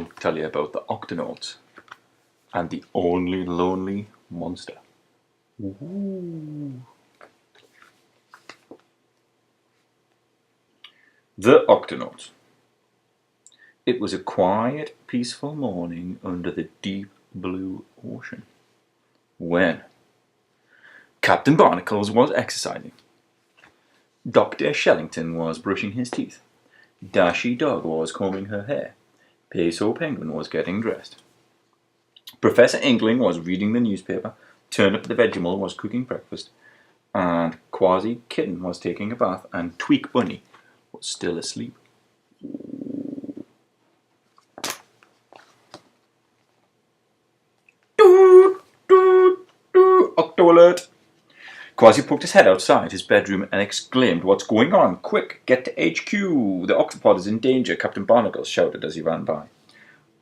now tell you about the Octonauts and the only lonely monster. Ooh. The Octonauts. It was a quiet, peaceful morning under the deep blue ocean when Captain Barnacles was exercising. Dr. Shellington was brushing his teeth. Dashy Dog was combing her hair. Peso Penguin was getting dressed. Professor Inkling was reading the newspaper. Turnip the Vegemite was cooking breakfast. And Quasi Kitten was taking a bath. And Tweak Bunny was still asleep. Octo alert! Quasi poked his head outside his bedroom and exclaimed, "What's going on? Quick, get to HQ! The octopod is in danger," Captain Barnacles shouted as he ran by.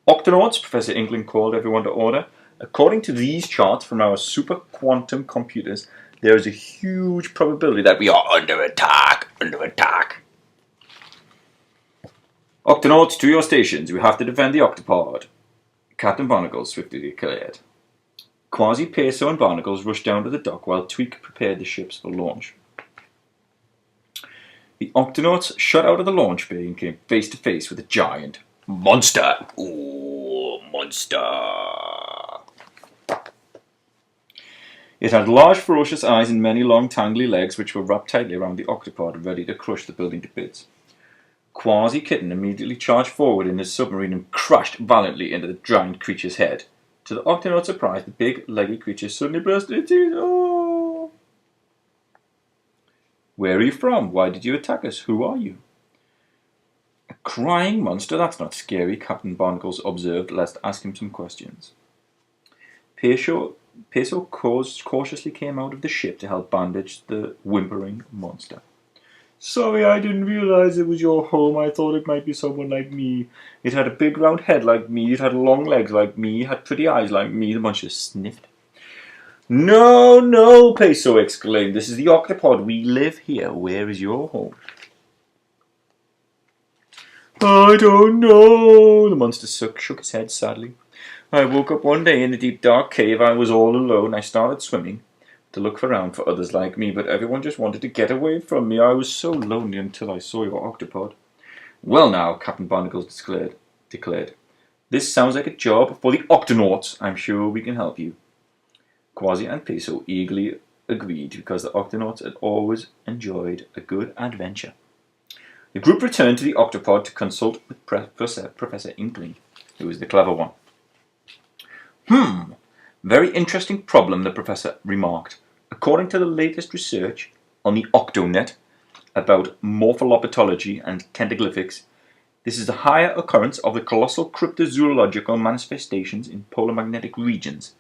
"Octonauts," Professor Inkling called everyone to order. "According to these charts from our super quantum computers, there is a huge probability that we are under attack, Octonauts, to your stations. We have to defend the octopod," Captain Barnacles swiftly declared. Quasi, Peso and Barnacles rushed down to the dock while Tweak prepared the ships for launch. The Octonauts shot out of the launch bay and came face to face with a giant monster. Ooh, monster! It had large, ferocious eyes and many long, tangly legs which were wrapped tightly around the octopod, ready to crush the building to bits. Quasi Kitten immediately charged forward in his submarine and crashed violently into the giant creature's head. To the Octonaut's surprise, the big, leggy creature suddenly burst into tears. Oh! "Where are you from? Why did you attack us? Who are you?" "A crying monster? That's not scary," Captain Barnacles observed. "Let's ask him some questions." Peso cautiously came out of the ship to help bandage the whimpering monster. "Sorry, I didn't realize it was your home. I thought it might be someone like me. It had a big round head like me. It had long legs like me. It had pretty eyes like me." The monster sniffed. "No, no," Peso exclaimed. "This is the octopod. We live here. Where is your home?" "I don't know." The monster shook his head sadly. "I woke up one day in a deep dark cave. I was all alone. I started swimming to look around for others like me, but everyone just wanted to get away from me. I was so lonely until I saw your octopod." "Well now," Captain Barnacles declared, "this sounds like a job for the Octonauts. I'm sure we can help you." Quasi and Peso eagerly agreed because the Octonauts had always enjoyed a good adventure. The group returned to the octopod to consult with Professor Inkling, who was the clever one. Very interesting problem," the professor remarked. "According to the latest research on the Octonet about morpholopatology and tentaglyphics, this is a higher occurrence of the colossal cryptozoological manifestations in polar magnetic regions."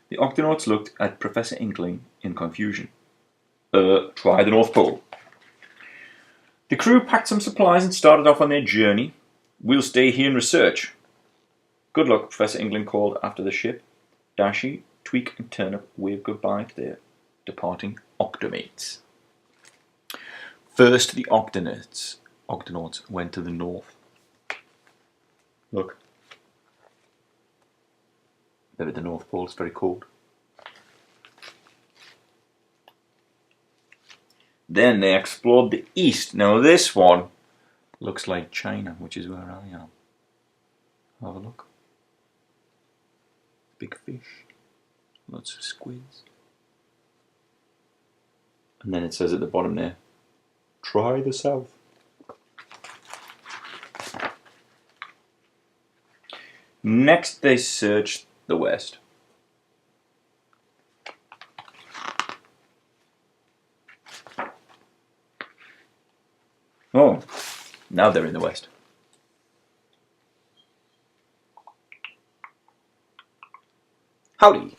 The Octonauts looked at Professor Inkling in confusion. Try the North Pole." The crew packed some supplies and started off on their journey. "We'll stay here and research." "Good luck," Professor Inkling called after the ship. Dashy, Tweak and Turnip waved goodbye to their departing Octomates. First, the Octonauts went to the north. Look. They're at the North Pole. It's very cold. Then they explored the east. Now this one looks like China, which is where I am. Have a look. Big fish. Lots of squids. And then it says at the bottom there, "Try the south." Next they searched the west. Oh, now they're in the west. Howdy.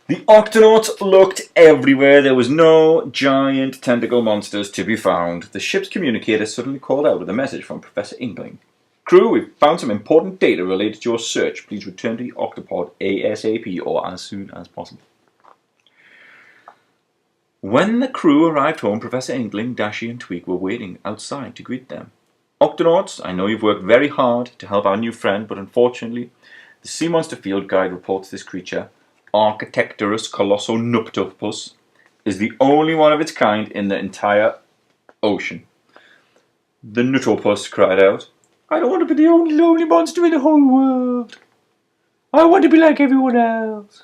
The Octonauts looked everywhere. There was no giant tentacle monsters to be found. The ship's communicator suddenly called out with a message from Professor Inkling. "Crew, we've found some important data related to your search. Please return to the octopod ASAP or as soon as possible." When the crew arrived home, Professor Inkling, Dashi and Tweak were waiting outside to greet them. Octonauts, I know you've worked very hard to help our new friend, but unfortunately, the Sea Monster Field Guide reports this creature, Architecturus colossonuptopus, is the only one of its kind in the entire ocean. The Nutopus cried out, I don't want to be the only lonely monster in the whole world. I want to be like everyone else.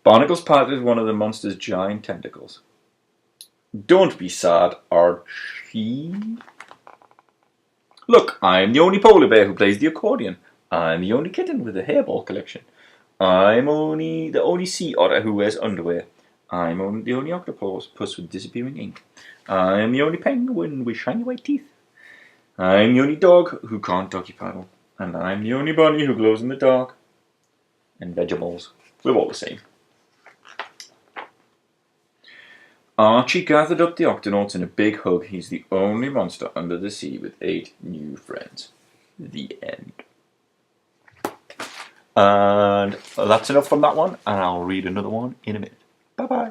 Barnacles patted one of the monster's giant tentacles. Don't be sad, Archie. Look, I'm the only polar bear who plays the accordion. I'm the only kitten with a hairball collection. I'm the only sea otter who wears underwear. I'm the only octopus with disappearing ink. I'm the only penguin with shiny white teeth. I'm the only dog who can't doggy paddle. And I'm the only bunny who glows in the dark. And vegetables. We're all the same. Archie gathered up the Octonauts in a big hug. He's the only monster under the sea with 8 new friends. The end. And that's enough from that one, and I'll read another one in a minute. Bye-bye.